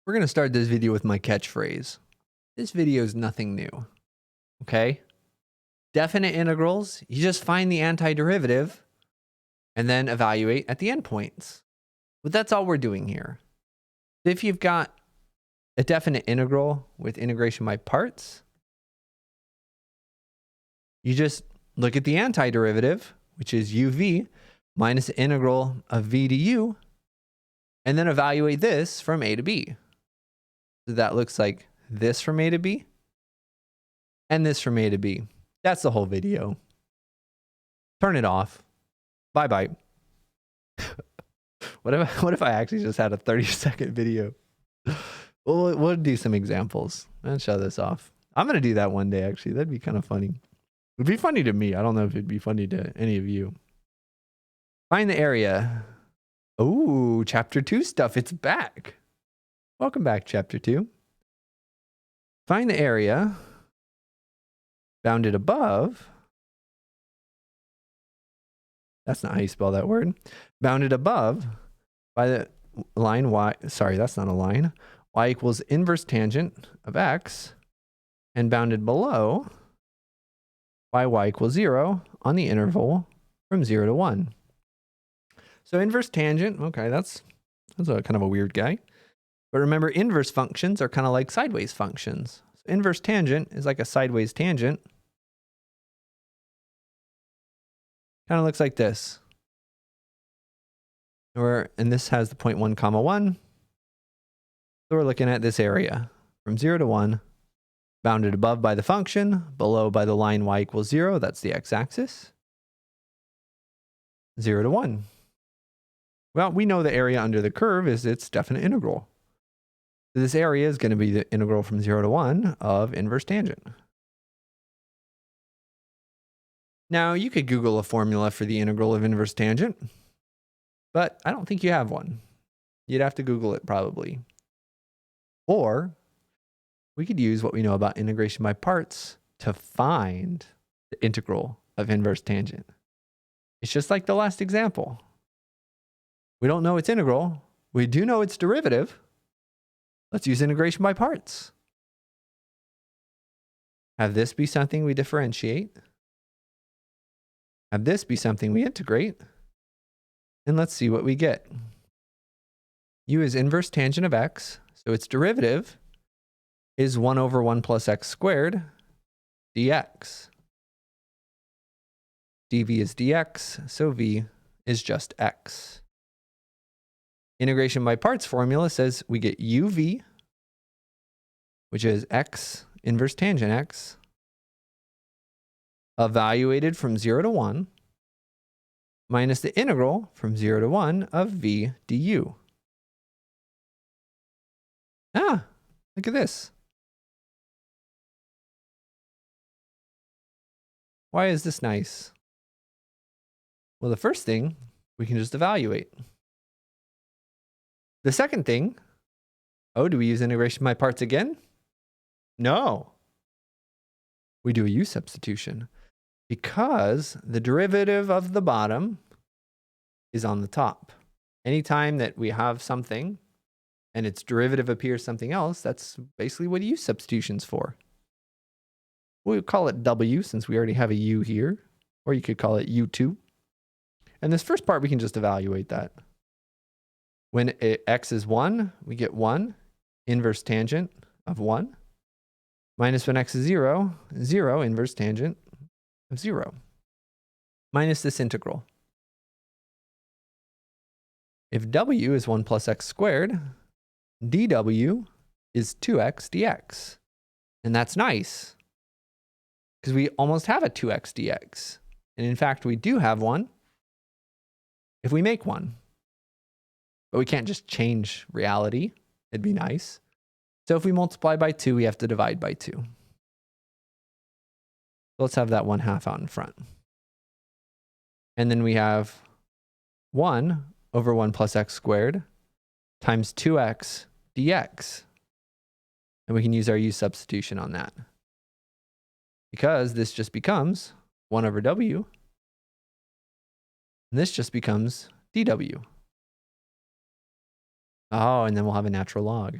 We're going to start this video with my catchphrase. This video is nothing new, okay? Definite integrals, you just find the antiderivative and then evaluate at the endpoints. But that's all we're doing here. If you've got a definite integral with integration by parts, you just look at the antiderivative, which is uv minus the integral of v to u, and then evaluate this from a to b. So that looks like this from a to b, and this from a to b. That's the whole video. Turn it off. Bye-bye. What if I actually just had a 30-second video? We'll do some examples and show this off. I'm going to do that one day, actually. That'd be kind of funny. It'd be funny to me. I don't know if it'd be funny to any of you. Find the area. Oh, chapter 2 stuff. It's back. Welcome back, chapter 2. Find the area bounded above. That's not how you spell that word. Bounded above by the line y. Sorry, that's not a line. Y equals inverse tangent of x, and bounded below by y equals 0 on the interval from 0 to 1. So inverse tangent, okay, that's a kind of a weird guy. But remember, inverse functions are kind of like sideways functions. So inverse tangent is like a sideways tangent. Kind of looks like this. And this has the point 1, comma 1. So we're looking at this area from 0 to 1, bounded above by the function, below by the line y equals 0, that's the x-axis, 0 to 1. Well, we know the area under the curve is its definite integral. So this area is going to be the integral from 0 to 1 of inverse tangent. Now, you could Google a formula for the integral of inverse tangent, but I don't think you have one. You'd have to Google it probably. Or we could use what we know about integration by parts to find the integral of inverse tangent. It's just like the last example. We don't know its integral. We do know its derivative. Let's use integration by parts. Have this be something we differentiate. Have this be something we integrate. And let's see what we get. U is inverse tangent of x, so its derivative is 1 over 1 plus x squared dx. dv is dx, so v is just x. Integration by parts formula says we get uv, which is x inverse tangent x, evaluated from 0 to 1, minus the integral from 0 to 1 of v du. Ah, look at this. Why is this nice? Well, the first thing, we can just evaluate. The second thing, oh, do we use integration by parts again? No. We do a u substitution because the derivative of the bottom is on the top. Anytime that we have something and its derivative appears something else, that's basically what u substitution's for. We'll call it w since we already have a u here, or you could call it u2. And this first part, we can just evaluate that. When x is 1, we get 1 inverse tangent of 1. Minus when x is 0, 0 inverse tangent of 0. Minus this integral. If w is 1 plus x squared, dw is 2x dx. And that's nice, because we almost have a 2x dx. And in fact, we do have one if we make one. But we can't just change reality. It'd be nice. So if we multiply by 2, we have to divide by 2. Let's have that 1/2 out in front. And then we have 1 over 1 plus x squared times 2x dx. And we can use our u substitution on that. Because this just becomes 1 over w. And this just becomes dw. Oh, and then we'll have a natural log.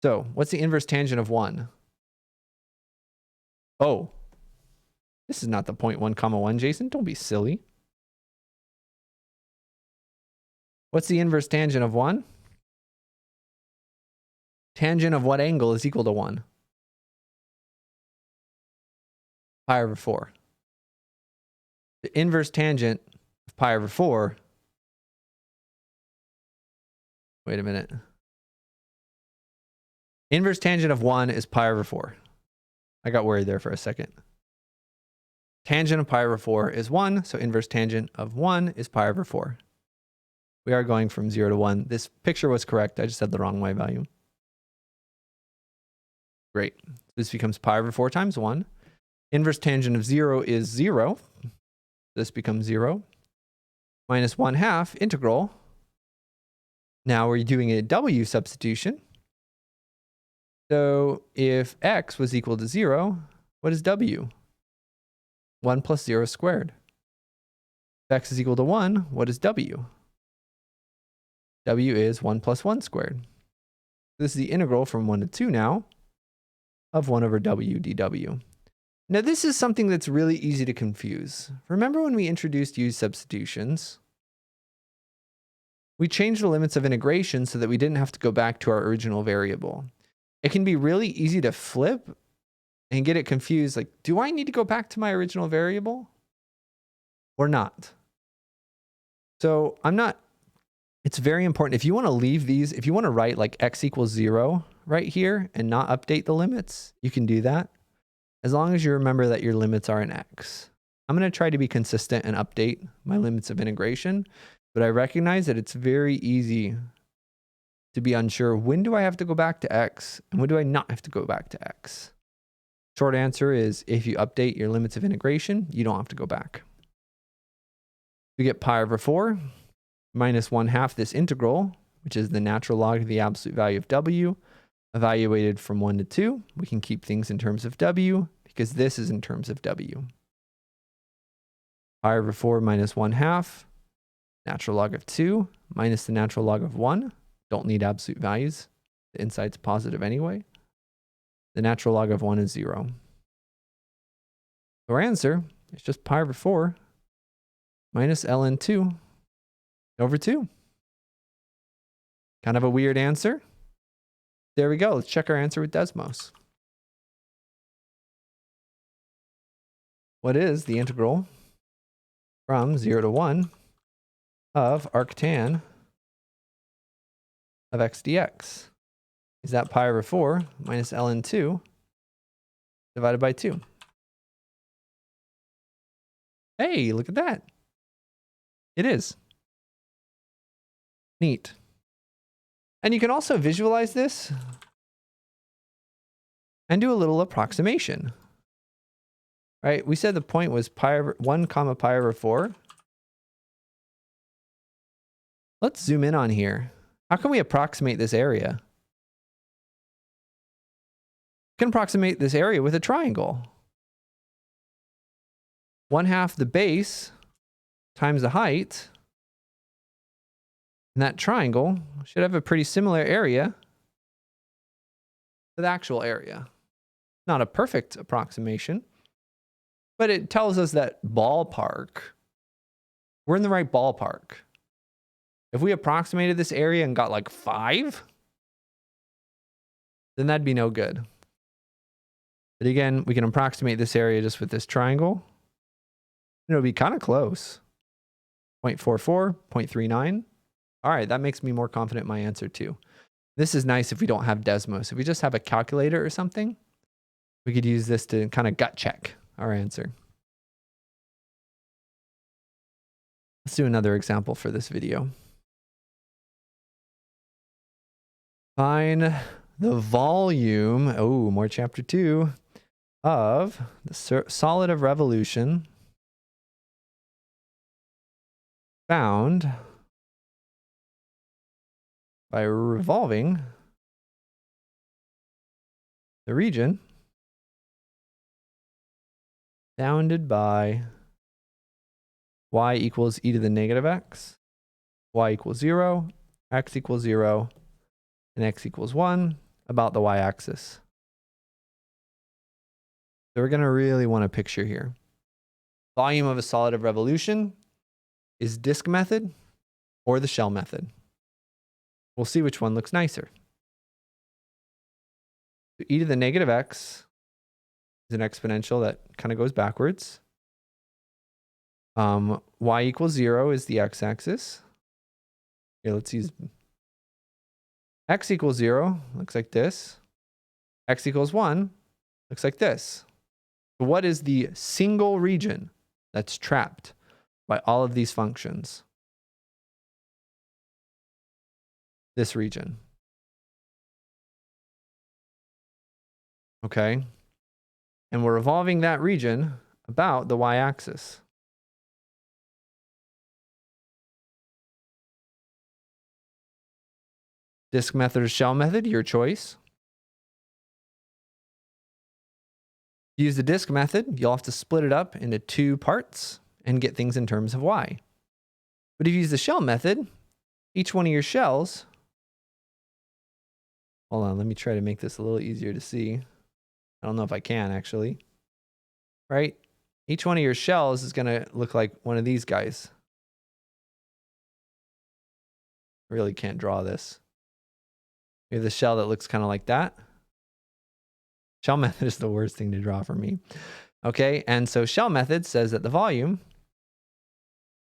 So what's the inverse tangent of 1? Oh, this is not the 0.1 comma 1, Jason. Don't be silly. What's the inverse tangent of 1? Tangent of what angle is equal to 1? Pi over 4. The inverse tangent of pi over 4. Wait a minute. Inverse tangent of 1 is pi over 4. I got worried there for a second. Tangent of pi over 4 is 1, so inverse tangent of 1 is pi over 4. We are going from 0 to 1. This picture was correct. I just had the wrong y value. Great. This becomes pi over 4 times 1. Inverse tangent of 0 is 0. This becomes 0. Minus 1/2 integral. Now we're doing a w substitution. So if x was equal to 0, what is w? 1 plus 0 squared. If x is equal to 1, what is w? W is 1 plus 1 squared. This is the integral from 1 to 2 now of 1 over w dw. Now this is something that's really easy to confuse. Remember when we introduced u substitutions? We changed the limits of integration so that we didn't have to go back to our original variable. It can be really easy to flip and get it confused. Like, do I need to go back to my original variable or not? So it's very important. If you want to leave these, if you want to write like x equals 0 right here and not update the limits, you can do that. As long as you remember that your limits are in x. I'm going to try to be consistent and update my limits of integration, but I recognize that it's very easy to be unsure. When do I have to go back to x and when do I not have to go back to x? Short answer is if you update your limits of integration, you don't have to go back. We get pi over 4 minus 1/2 this integral, which is the natural log of the absolute value of w, evaluated from 1 to 2. We can keep things in terms of w because this is in terms of w. Pi over 4 minus 1/2, natural log of 2 minus the natural log of 1. Don't need absolute values. The inside's positive anyway. The natural log of 1 is 0. So our answer is just pi over 4 minus ln 2 over 2. Kind of a weird answer. There we go. Let's check our answer with Desmos. What is the integral from 0 to 1 of arctan of x dx? Is that pi over 4 minus ln 2 divided by 2? Hey, look at that. It is. Neat. And you can also visualize this and do a little approximation. Right? We said the point was pi over 1 comma pi over 4. Let's zoom in on here. How can we approximate this area? We can approximate this area with a triangle. 1/2 the base times the height. And that triangle should have a pretty similar area to the actual area. Not a perfect approximation, but it tells us that ballpark, we're in the right ballpark. If we approximated this area and got like 5, then that'd be no good. But again, we can approximate this area just with this triangle. It'll be kind of close. 0.44, 0.39. All right, that makes me more confident in my answer too. This is nice if we don't have Desmos. If we just have a calculator or something, we could use this to kind of gut check our answer. Let's do another example for this video. Find the volume, more chapter 2, of the solid of revolution found by revolving the region bounded by y equals e to the negative x, y equals 0, x equals 0, and x equals 1, about the y-axis. So we're going to really want to picture here. Volume of a solid of revolution is disk method or the shell method. We'll see which one looks nicer. So e to the negative x is an exponential that kind of goes backwards. Y equals 0 is the x-axis. Here, let's use x equals 0, looks like this. X equals 1, looks like this. So what is the single region that's trapped by all of these functions? This region. Okay. And we're revolving that region about the y-axis. Disk method or shell method, your choice. Use the disk method, you'll have to split it up into 2 parts and get things in terms of y. But if you use the shell method, each one of your shells, hold on, let me try to make this a little easier to see. I don't know if I can actually, right? Each one of your shells is going to look like one of these guys. I really can't draw this. We have the shell that looks kind of like that. Shell method is the worst thing to draw for me. Okay, and so shell method says that the volume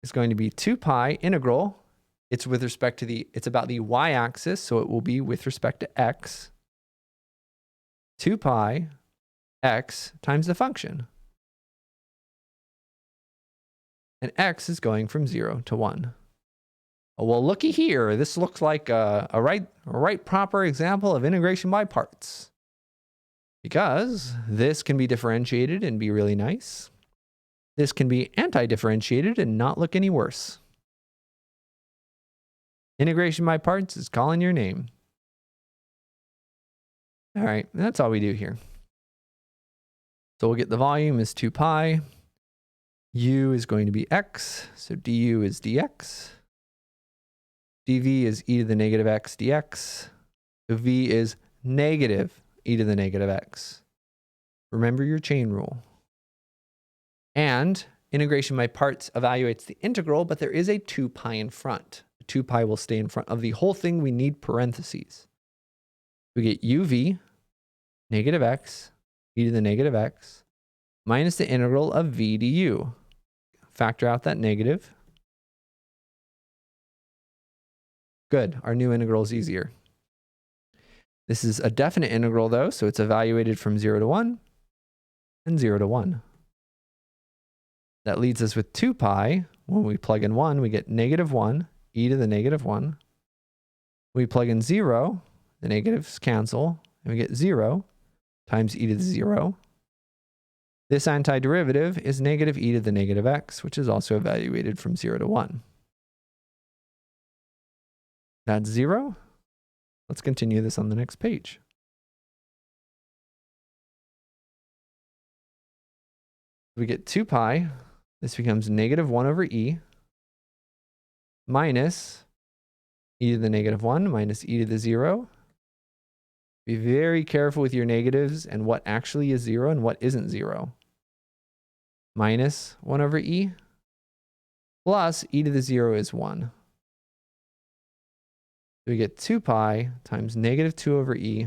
is going to be 2 pi integral. It's with respect to it's about the y-axis, so it will be with respect to x. 2 pi x times the function. And x is going from 0 to 1. Well, looky here. This looks like a right proper example of integration by parts. Because this can be differentiated and be really nice. This can be anti-differentiated and not look any worse. Integration by parts is calling your name. All right, that's all we do here. So we'll get the volume is 2 pi. U is going to be x, so du is dx. dv is e to the negative x dx. So v is negative e to the negative x. Remember your chain rule. And integration by parts evaluates the integral, but there is a 2 pi in front. 2 pi will stay in front of the whole thing. We need parentheses. We get uv, negative x, e to the negative x, minus the integral of v du. Factor out that negative. Good, our new integral is easier. This is a definite integral though, so it's evaluated from 0 to 1 and 0 to 1. That leaves us with 2 pi. When we plug in 1, we get negative 1, e to the negative 1. We plug in 0, the negatives cancel, and we get 0 times e to the 0. This antiderivative is negative e to the negative x, which is also evaluated from 0 to 1. That's 0. Let's continue this on the next page. We get 2 pi. This becomes negative 1 over e minus e to the negative 1 minus e to the 0. Be very careful with your negatives and what actually is 0 and what isn't 0. Minus 1 over e plus e to the 0 is 1. So we get 2 pi times negative 2 over e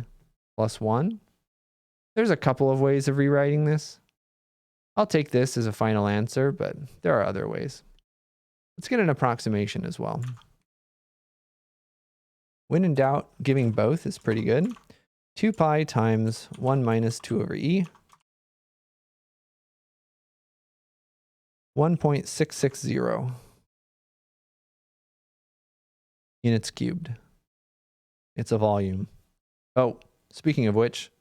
plus 1. There's a couple of ways of rewriting this. I'll take this as a final answer, but there are other ways. Let's get an approximation as well. When in doubt, giving both is pretty good. 2 pi times 1 minus 2 over e. 1.660 units cubed. It's a volume. Oh, speaking of which,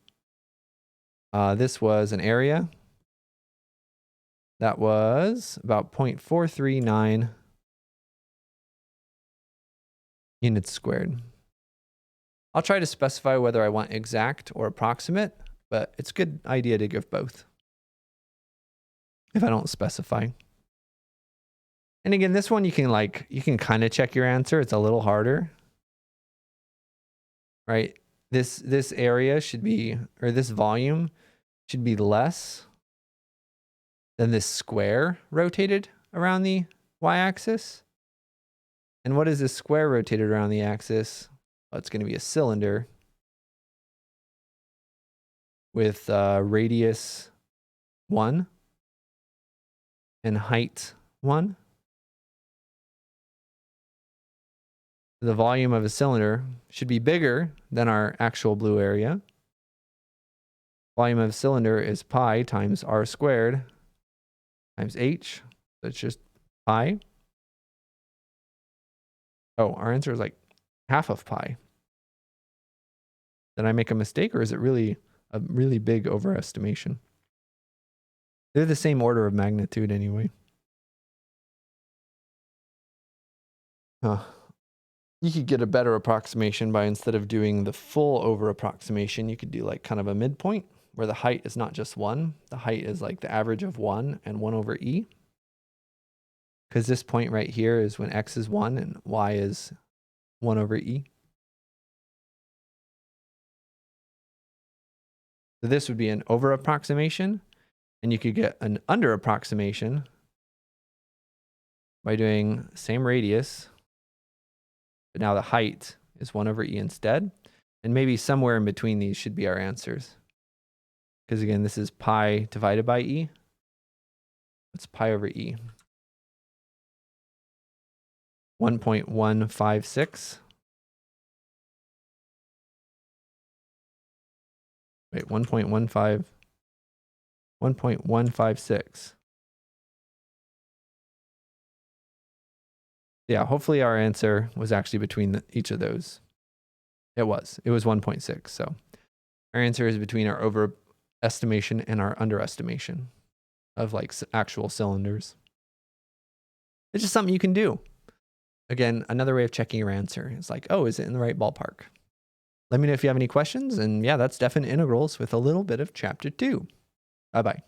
this was an area. That was about 0.439 units squared. I'll try to specify whether I want exact or approximate, but it's a good idea to give both if I don't specify. And again, this one you can kind of check your answer. It's a little harder, right? This area should be, or this volume should be less than this square rotated around the y-axis. And what is this square rotated around the axis? Well, it's going to be a cylinder with radius 1 and height 1. The volume of a cylinder should be bigger than our actual blue area. Volume of a cylinder is pi times r squared times h. So it's just pi. Oh, our answer is like half of pi. Did I make a mistake, or is it really a really big overestimation? They're the same order of magnitude anyway. Huh. You could get a better approximation by, instead of doing the full over approximation, you could do like kind of a midpoint where the height is not just 1. The height is like the average of 1 and 1 over e. Because this point right here is when x is 1 and y is 1 over e. So this would be an over approximation, and you could get an under approximation by doing same radius, but now the height is 1 over e instead. And maybe somewhere in between these should be our answers. Because again, this is pi divided by e. It's pi over e. 1.156. Wait, 1.156. Yeah, hopefully our answer was actually between each of those. It was 1.6. So our answer is between our overestimation and our underestimation of like actual cylinders. It's just something you can do. Again, another way of checking your answer is like, oh, is it in the right ballpark? Let me know if you have any questions. And yeah, that's definite integrals with a little bit of chapter 2. Bye-bye.